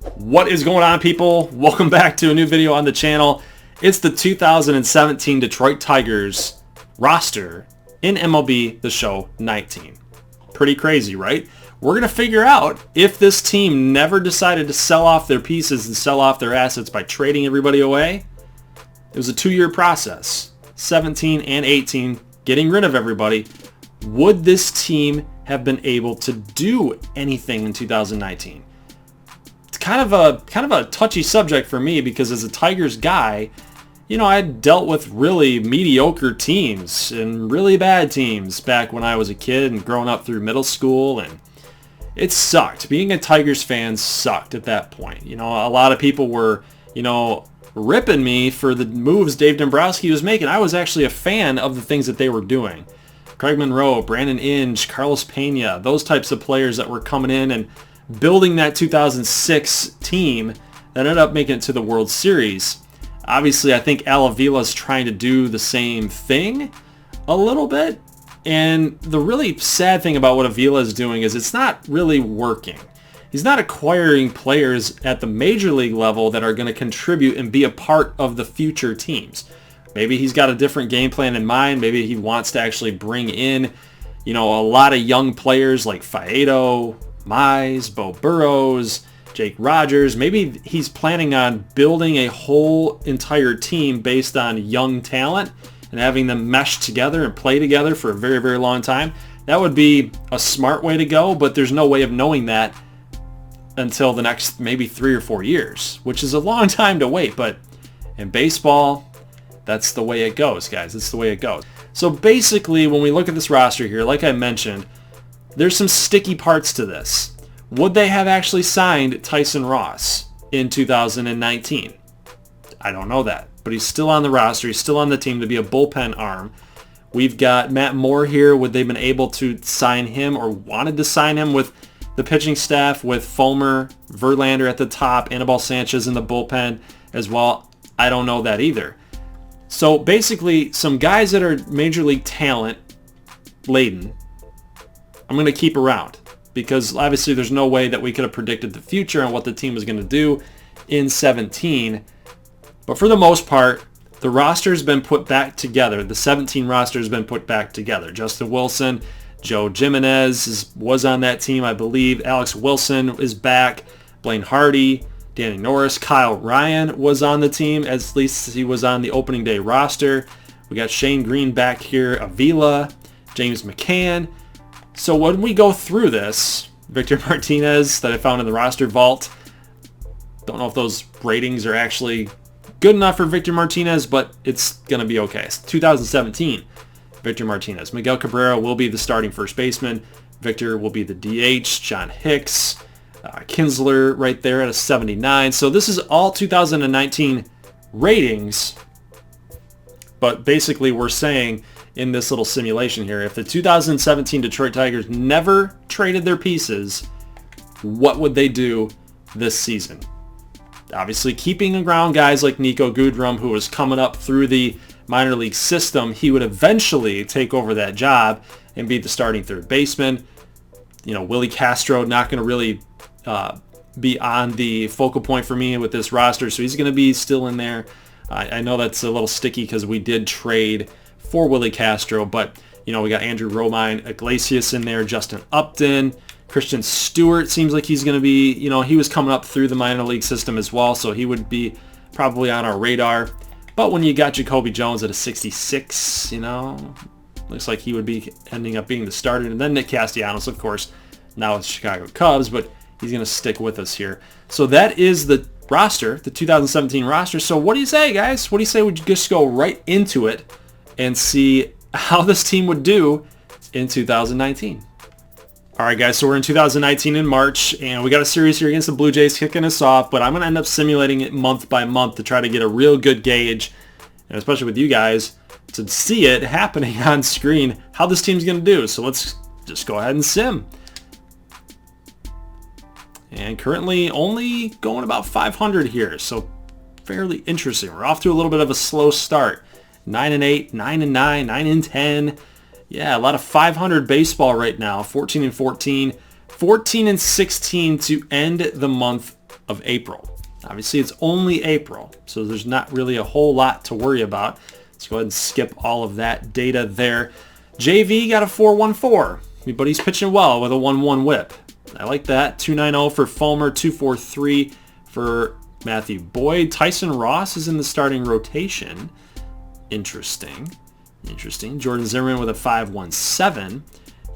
What is going on, people? Welcome back to a new video on the channel. It's the 2017 Detroit Tigers roster in MLB The Show 19. Pretty crazy, right? We're going to figure out if this team never decided to sell off their pieces and sell off their assets by trading everybody away. It was a 2-year process, 17 and 18, getting rid of everybody. Would this team have been able to do anything in 2019? Kind of a touchy subject for me because as a Tigers guy, you know, I dealt with really mediocre teams and really bad teams back when I was a kid and growing up through middle school, and it sucked. Being a Tigers fan sucked at that point. You know, a lot of people were, you know, ripping me for the moves Dave Dombrowski was making. I was actually a fan of the things that they were doing. Craig Monroe, Brandon Inge, Carlos Pena, those types of players that were coming in and building that 2006 team that ended up making it to the World Series. Obviously, I think Avila is trying to do the same thing a little bit. And the really sad thing about what Avila is doing is it's not really working. He's not acquiring players at the major league level that are going to contribute and be a part of the future teams. Maybe he's got a different game plan in mind. Maybe he wants to actually bring in, you know, a lot of young players like Faedo, Mize, Bo Burrows, Jake Rogers. Maybe he's planning on building a whole entire team based on young talent and having them mesh together and play together for a very, very long time. That would be a smart way to go, but there's no way of knowing that until the next maybe 3 or 4 years, which is a long time to wait. But in baseball, that's the way it goes, guys. It's the way it goes. So basically, when we look at this roster here, like I mentioned, there's some sticky parts to this. Would they have actually signed Tyson Ross in 2019? I don't know that, but he's still on the roster. He's still on the team to be a bullpen arm. We've got Matt Moore here. Would they have been able to sign him or wanted to sign him with the pitching staff with Fulmer, Verlander at the top, Anibal Sanchez in the bullpen as well? I don't know that either. So basically, some guys that are major league talent laden, I'm going to keep around because obviously there's no way that we could have predicted the future and what the team was going to do in 17. But for the most part, the roster's been put back together. The 17 roster has been put back together. Justin Wilson, Joe Jimenez was on that team, I believe. Alex Wilson is back. Blaine Hardy, Danny Norris, Kyle Ryan was on the team. At least he was on the opening day roster. We got Shane Green back here, Avila, James McCann. So when we go through this, Victor Martinez that I found in the roster vault, don't know if those ratings are actually good enough for Victor Martinez, but it's going to be okay. It's 2017 Victor Martinez. Miguel Cabrera will be the starting first baseman. Victor will be the DH. John Hicks, Kinsler right there at a 79. So this is all 2019 ratings, but basically we're saying in this little simulation here, if the 2017 Detroit Tigers never traded their pieces, what would they do this season? Obviously keeping around guys like Nico Goodrum, who was coming up through the minor league system. He would eventually take over that job and be the starting third baseman. You know, Willie Castro not going to really be on the focal point for me with this roster, so he's going to be still in there. I know that's a little sticky because we did trade for Willie Castro, but you know, we got Andrew Romine Iglesias in there, Justin Upton, Christian Stewart seems like he's going to be, you know, he was coming up through the minor league system as well, so he would be probably on our radar. But when you got Jacoby Jones at a 66, you know, looks like he would be ending up being the starter. And then Nick Castellanos, of course, now with Chicago Cubs, but he's going to stick with us here. So that is the roster, the 2017 roster. So what do you say, guys? What do you say we just go right into it and see how this team would do in 2019? All right, guys, so we're in 2019 in March, and we got a series here against the Blue Jays kicking us off, but I'm going to end up simulating it month by month to try to get a real good gauge, and especially with you guys, to see it happening on screen, how this team's going to do. So let's just go ahead and sim. And currently only going about 500 here, so fairly interesting. We're off to a little bit of a slow start. 9-8, 9-9, 9-10. Yeah, a lot of 500 baseball right now. 14-14, 14-16 to end the month of April. Obviously, it's only April, so there's not really a whole lot to worry about. Let's go ahead and skip all of that data there. JV got a 4.14, but he's pitching well with a 1.1 whip. I like that. 2.90 for Fulmer, 2.43 for Matthew Boyd. Tyson Ross is in the starting rotation. Interesting. Jordan Zimmerman with a 5.17.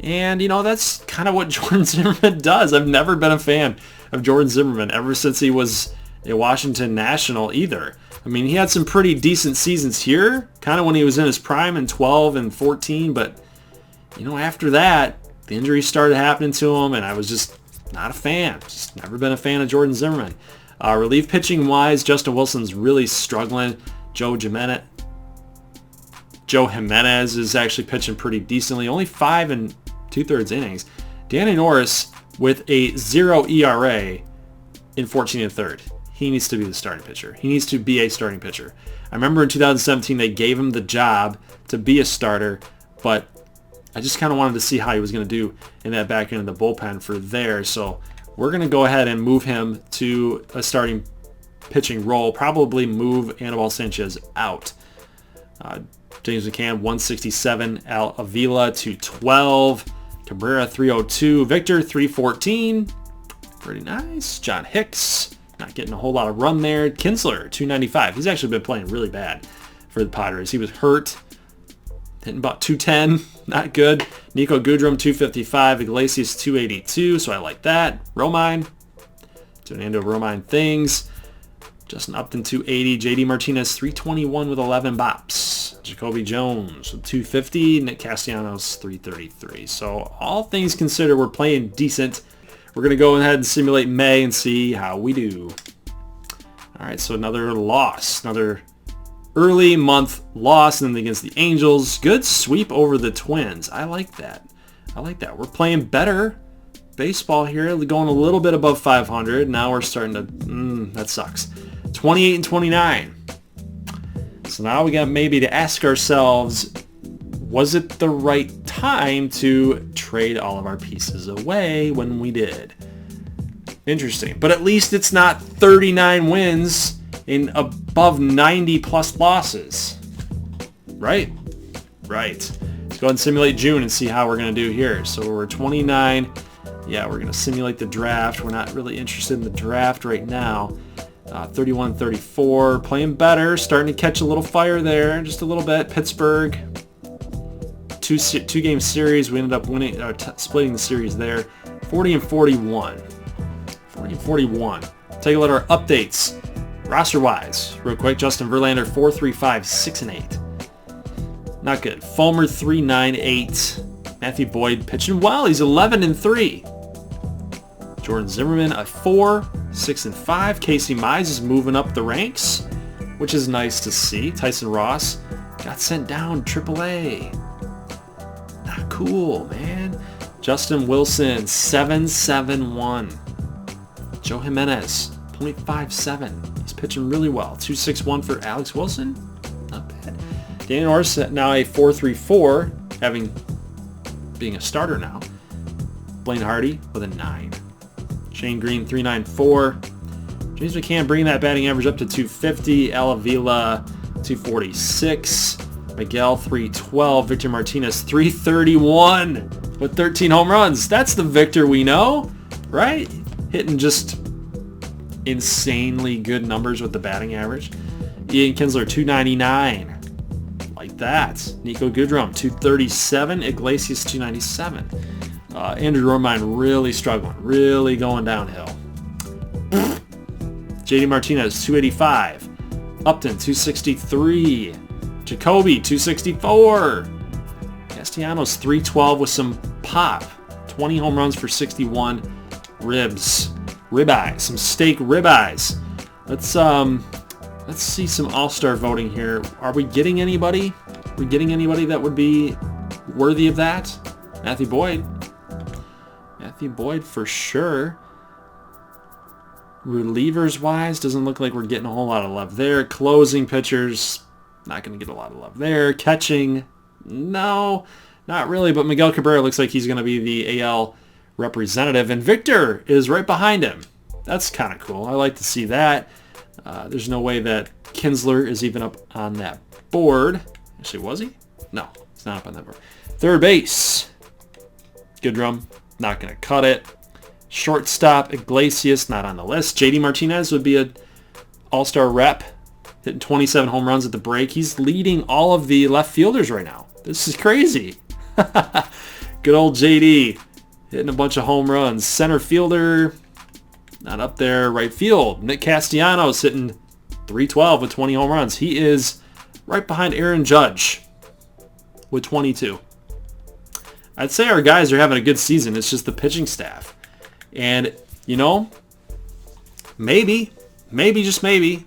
And, that's kind of what Jordan Zimmerman does. I've never been a fan of Jordan Zimmerman ever since he was a Washington National either. I mean, he had some pretty decent seasons here, kind of when he was in his prime in 12 and 14. But, after that, the injuries started happening to him, and I was just not a fan. Just never been a fan of Jordan Zimmerman. Relief pitching-wise, Justin Wilson's really struggling. Joe Jimenez is actually pitching pretty decently. Only 5 2/3 innings. Danny Norris with a 0 ERA in 14 1/3. He needs to be the starting pitcher. He needs to be a starting pitcher. I remember in 2017 they gave him the job to be a starter, but I just kind of wanted to see how he was going to do in that back end of the bullpen for there. So we're going to go ahead and move him to a starting pitching role. Probably move Anibal Sanchez out. James McCann, 167. Avila, 212. Cabrera, 302. Victor, 314. Pretty nice. John Hicks, not getting a whole lot of run there. Kinsler, 295. He's actually been playing really bad for the Padres. He was hurt. Hitting about 210. Not good. Nico Goodrum, 255. Iglesias, 282. So I like that. Romine. Doing Ando Romine things. Justin Upton, 280. JD Martinez, 321 with 11 bops. Jacoby Jones with 250. Nick Castellanos, 333. So all things considered, we're playing decent. We're going to go ahead and simulate May and see how we do. All right, so another loss. Another early month loss, and then against the Angels. Good sweep over the Twins. I like that. We're playing better baseball here, going a little bit above 500. Now we're starting to, that sucks. 28 and 29. So now we got maybe to ask ourselves, was it the right time to trade all of our pieces away when we did? Interesting. But at least it's not 39 wins in above 90 plus losses. Right? Let's go ahead and simulate June and see how we're going to do here. So we're 29. Yeah, we're going to simulate the draft. We're not really interested in the draft right now. 31, 34, playing better, starting to catch a little fire there, just a little bit. Pittsburgh, two game series. We ended up winning, splitting the series there. 40 and 41. Take a look at our updates. Roster-wise, real quick, Justin Verlander, 4.35, 6-8. Not good. Fulmer, 3.98. Matthew Boyd pitching well. He's 11 and 3. Jordan Zimmerman, a 4, 6 and 5. Casey Mize is moving up the ranks, which is nice to see. Tyson Ross got sent down AAA. Not cool, man. Justin Wilson, 7.71. Joe Jimenez, 0.57. He's pitching really well. 2.61 for Alex Wilson. Not bad. Danny Norris now a 4.34, being a starter now. Blaine Hardy with a 9. Shane Green, 3.94. James McCann bringing that batting average up to 250. Avila, 246. Miguel, 312. Victor Martinez, 331 with 13 home runs. That's the Victor we know, right? Hitting just insanely good numbers with the batting average. Ian Kinsler, 299. Like that. Nico Goodrum, 237. Iglesias, 297. Andrew Romine really struggling, really going downhill. JD Martinez, 285. Upton, 263. Jacoby, 264. Castellanos, 312 with some pop. 20 home runs for 61. Ribeyes, some steak ribeyes. Let's see some all-star voting here. Are we getting anybody? Are we getting anybody that would be worthy of that? Matthew Boyd for sure. Relievers wise, doesn't look like we're getting a whole lot of love there. Closing pitchers, not going to get a lot of love there. Catching, no, not really. But Miguel Cabrera looks like he's going to be the AL representative, and Victor is right behind him. That's kind of cool. I like to see that. There's no way that Kinsler is even up on that board. Actually, was he? No, he's not up on that board. Third base. Goodrum, not going to cut it. Shortstop, Iglesias, not on the list. JD Martinez would be an all-star rep, hitting 27 home runs at the break. He's leading all of the left fielders right now. This is crazy. Good old JD, hitting a bunch of home runs. Center fielder, not up there. Right field, Nick Castellanos hitting 312 with 20 home runs. He is right behind Aaron Judge with 22. I'd say our guys are having a good season. It's just the pitching staff. And, you know, maybe, just maybe,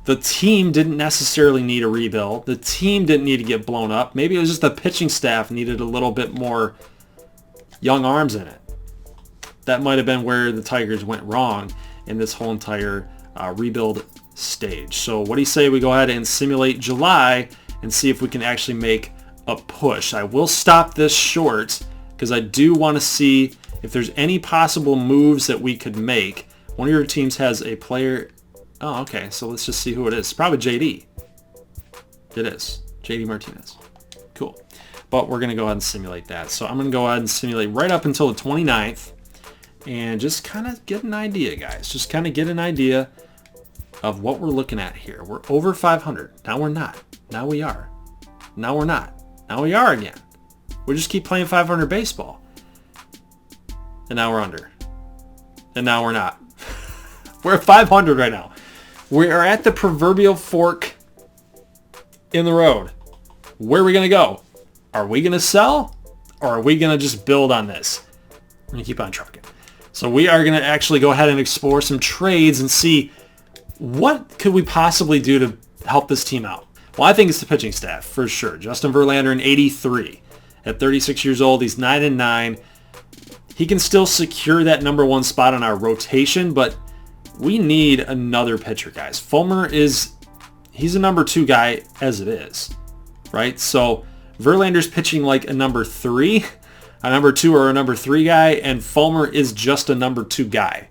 the team didn't necessarily need a rebuild. The team didn't need to get blown up. Maybe it was just the pitching staff needed a little bit more young arms in it. That might have been where the Tigers went wrong in this whole entire rebuild stage. So what do you say we go ahead and simulate July and see if we can actually make a push? I will stop this short because I do want to see if there's any possible moves that we could make. One of your teams has a player. Oh, okay. So let's just see who it is. It's probably JD. It is. JD Martinez. Cool. But we're going to go ahead and simulate that. So I'm going to go ahead and simulate right up until the 29th and just kind of get an idea, guys. Just kind of get an idea of what we're looking at here. We're over 500. Now we're not. Now we are. Now we're not. Now we are again. We just keep playing 500 baseball. And now we're under. And now we're not. We're at 500 right now. We are at the proverbial fork in the road. Where are we going to go? Are we going to sell? Or are we going to just build on this? We're going to keep on trucking. So we are going to actually go ahead and explore some trades and see what could we possibly do to help this team out. Well, I think it's the pitching staff for sure. Justin Verlander in 83. At 36 years old, he's 9-9. He can still secure that number one spot on our rotation, but we need another pitcher, guys. Fulmer he's a number two guy as it is, right? So Verlander's pitching like a number three, a number two or a number three guy, and Fulmer is just a number two guy.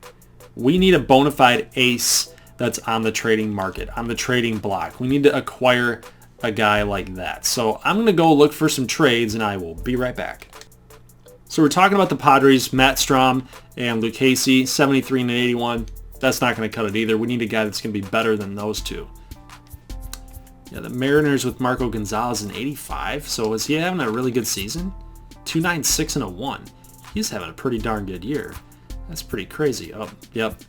We need a bona fide ace that's on the trading market, on the trading block. We need to acquire a guy like that. So I'm going to go look for some trades, and I will be right back. So we're talking about the Padres, Matt Strom and Luke Casey, 73 and 81. That's not going to cut it either. We need a guy that's going to be better than those two. Yeah, the Mariners with Marco Gonzales in 85. So is he having a really good season? 2.96 and a 1. He's having a pretty darn good year. That's pretty crazy. Oh, yep.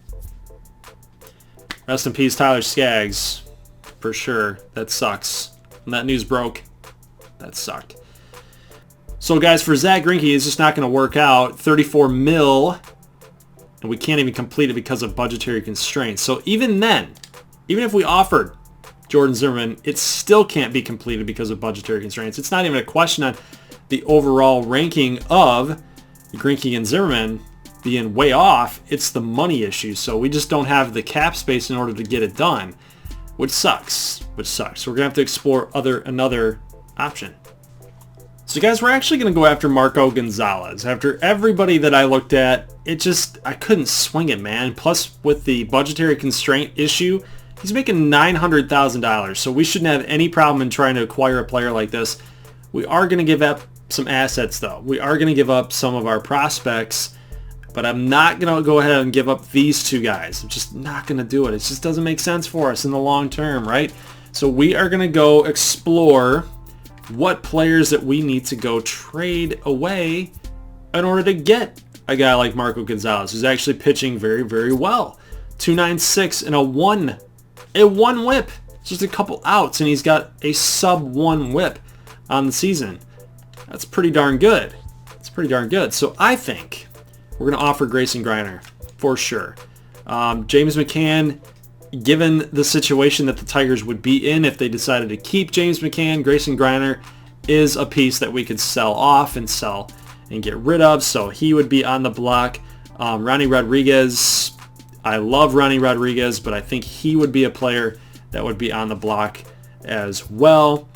Rest in peace, Tyler Skaggs. For sure. That sucks. When that news broke, that sucked. So guys, for Zach Greinke, it's just not going to work out. 34 mil, and we can't even complete it because of budgetary constraints. So even then, even if we offered Jordan Zimmerman, it still can't be completed because of budgetary constraints. It's not even a question on the overall ranking of Greinke and Zimmerman being way off. It's the money issue. So we just don't have the cap space in order to get it done, which sucks. So we're going to have to explore another option. So guys, we're actually going to go after Marco Gonzales. After everybody that I looked at, I couldn't swing it, man. Plus, with the budgetary constraint issue, he's making $900,000. So we shouldn't have any problem in trying to acquire a player like this. We are going to give up some assets, though. We are going to give up some of our prospects, but I'm not going to go ahead and give up these two guys. I'm just not going to do it. It just doesn't make sense for us in the long term, right? So we are going to go explore what players that we need to go trade away in order to get a guy like Marco Gonzales, who's actually pitching very, very well. 2.96 and a 1 whip. Just a couple outs, and he's got a sub-1 whip on the season. That's pretty darn good. So I think we're going to offer Grayson Greiner for sure. James McCann, given the situation that the Tigers would be in if they decided to keep James McCann, Grayson Greiner is a piece that we could sell off and sell and get rid of. So he would be on the block. Ronnie Rodriguez, I love Ronnie Rodriguez, but I think he would be a player that would be on the block as well.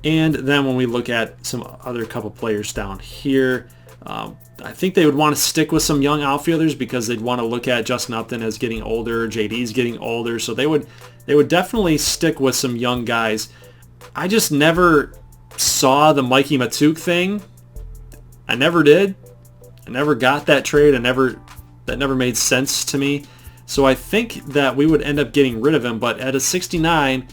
And then when we look at some other couple players down here, I think they would want to stick with some young outfielders because they'd want to look at Justin Upton as getting older, JD's getting older, so they would definitely stick with some young guys. I just never saw the Mikey Matuk thing. I never did. I never got that trade. That never made sense to me. So I think that we would end up getting rid of him, but at a 69,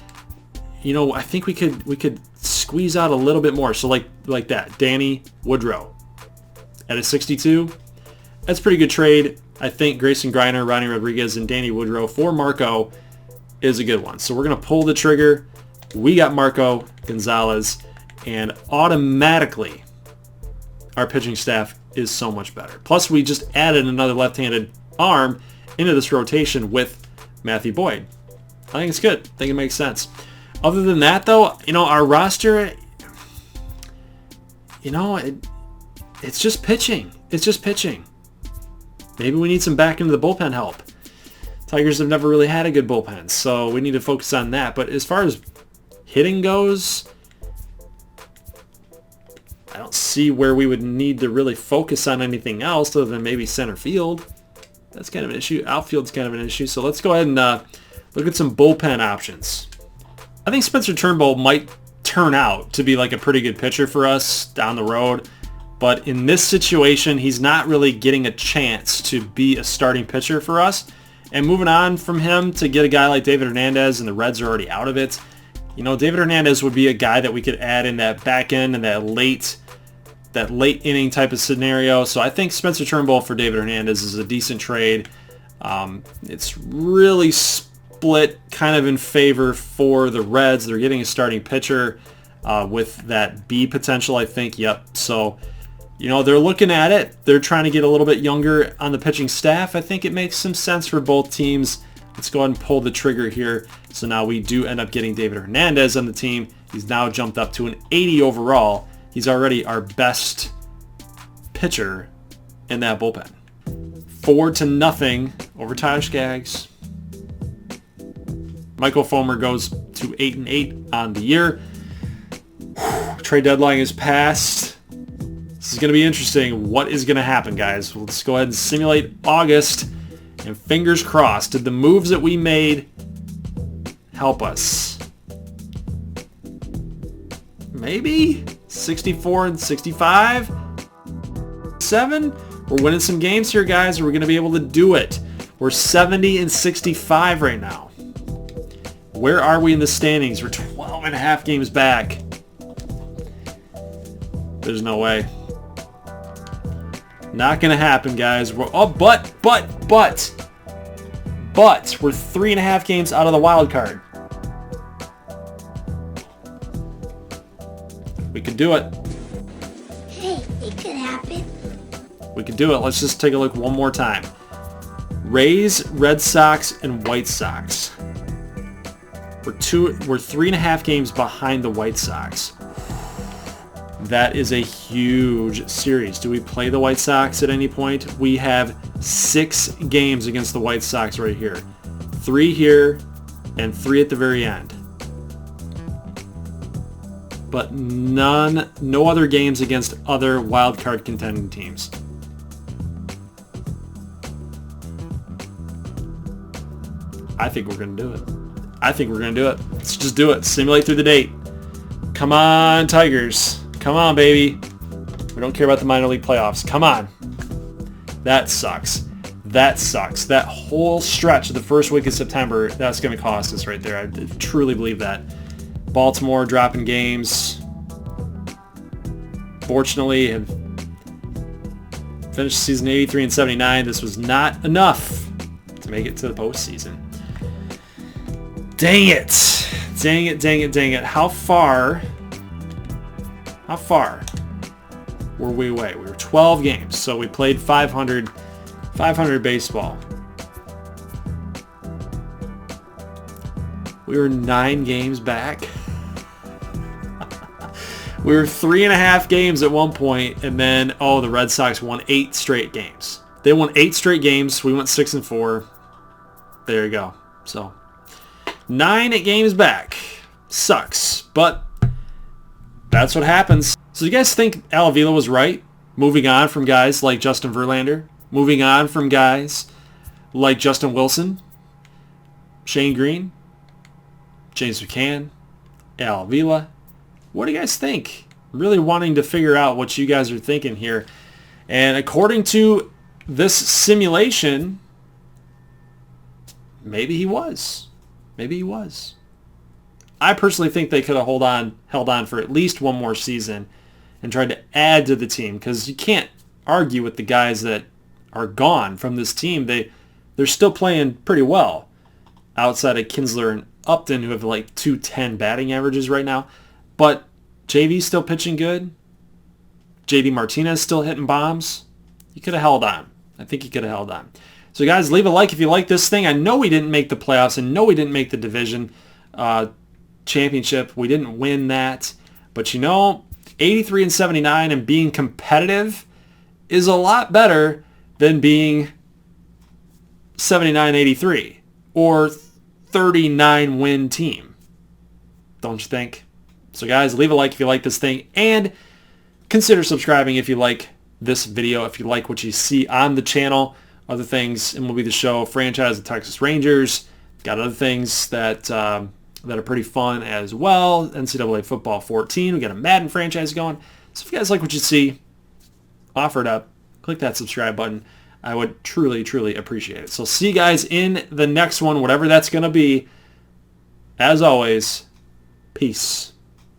I think we could squeeze out a little bit more. So like that, Danny Woodrow. At a 62, that's a pretty good trade. I think Grayson Greiner, Ronnie Rodriguez, and Danny Woodrow for Marco is a good one. So we're going to pull the trigger. We got Marco Gonzales, and automatically our pitching staff is so much better. Plus, we just added another left-handed arm into this rotation with Matthew Boyd. I think it's good. I think it makes sense. Other than that, though, our roster, it's just pitching. It's just pitching. Maybe we need some back into the bullpen help. Tigers have never really had a good bullpen, so we need to focus on that. But as far as hitting goes, I don't see where we would need to really focus on anything else other than maybe center field. That's kind of an issue. Outfield's kind of an issue. So let's go ahead and look at some bullpen options. I think Spencer Turnbull might turn out to be like a pretty good pitcher for us down the road. But in this situation, he's not really getting a chance to be a starting pitcher for us. And moving on from him to get a guy like David Hernandez, and the Reds are already out of it. David Hernandez would be a guy that we could add in that back end and that late inning type of scenario. So I think Spencer Turnbull for David Hernandez is a decent trade. It's really split kind of in favor for the Reds. They're getting a starting pitcher with that B potential, I think. Yep. So they're looking at it. They're trying to get a little bit younger on the pitching staff. I think it makes some sense for both teams. Let's go ahead and pull the trigger here. So now we do end up getting David Hernandez on the team. He's now jumped up to an 80 overall. He's already our best pitcher in that bullpen. 4-0 over Tyler Skaggs. Michael Fulmer goes to 8-8 on the year. Trade deadline is passed. This is going to be interesting. What is going to happen, guys? Let's go ahead and simulate August. And fingers crossed, did the moves that we made help us? Maybe? 64 and 65? 7? We're winning some games here, guys. We're going to be able to do it. We're 70 and 65 right now. Where are we in the standings? We're 12 and a half games back. There's no way. Not gonna happen, guys. But we're 3.5 games out of the wild card. We could do it. Hey, it could happen. We could do it. Let's just take a look one more time. Rays, Red Sox, and White Sox. We're 3.5 games behind the White Sox. That is a huge series. Do we play the White Sox at any point? We have 6 games against the White Sox right here. 3 here and 3 at the very end. But no other games against other wild card contending teams. I think we're going to do it. Let's just do it. Simulate through the date. Come on, Tigers. Come on, baby. We don't care about the minor league playoffs. Come on. That sucks. That whole stretch of the first week of September, that's going to cost us right there. I truly believe that. Baltimore dropping games. Fortunately, have finished the season 83 and 79. This was not enough to make it to the postseason. Dang it. How far were we away? We were 12 games, so we played 500 baseball. We were 9 games back. We were 3.5 games at one point, and then, the Red Sox won 8 straight games. They won 8 straight games. We went 6-4. There you go. So, 9 games back. Sucks, but that's what happens. So you guys think Avila was right moving on from guys like Justin Verlander, moving on from guys like Justin Wilson, Shane Green, James McCann, Avila. What do you guys think? I'm really wanting to figure out what you guys are thinking here. And according to this simulation, maybe he was. Maybe he was. I personally think they could have held on for at least one more season and tried to add to the team, because you can't argue with the guys that are gone from this team. They're still playing pretty well outside of Kinsler and Upton, who have like 210 batting averages right now. But JV's still pitching good. JD Martinez still hitting bombs. You could have held on. I think you could have held on. So guys, leave a like if you like this thing. I know we didn't make the playoffs, and no, we didn't make the division championship. We didn't win that. But 83 and 79 and being competitive is a lot better than being 79-83 or 39 win team. Don't you think? So guys, leave a like if you like this thing, and consider subscribing if you like this video, if you like what you see on the channel. Other things in MLB The Show, franchise, the Texas Rangers. Got other things that are pretty fun as well. NCAA Football 14. We got a Madden franchise going. So if you guys like what you see, offer it up. Click that subscribe button. I would truly, truly appreciate it. So see you guys in the next one, whatever that's going to be. As always, peace.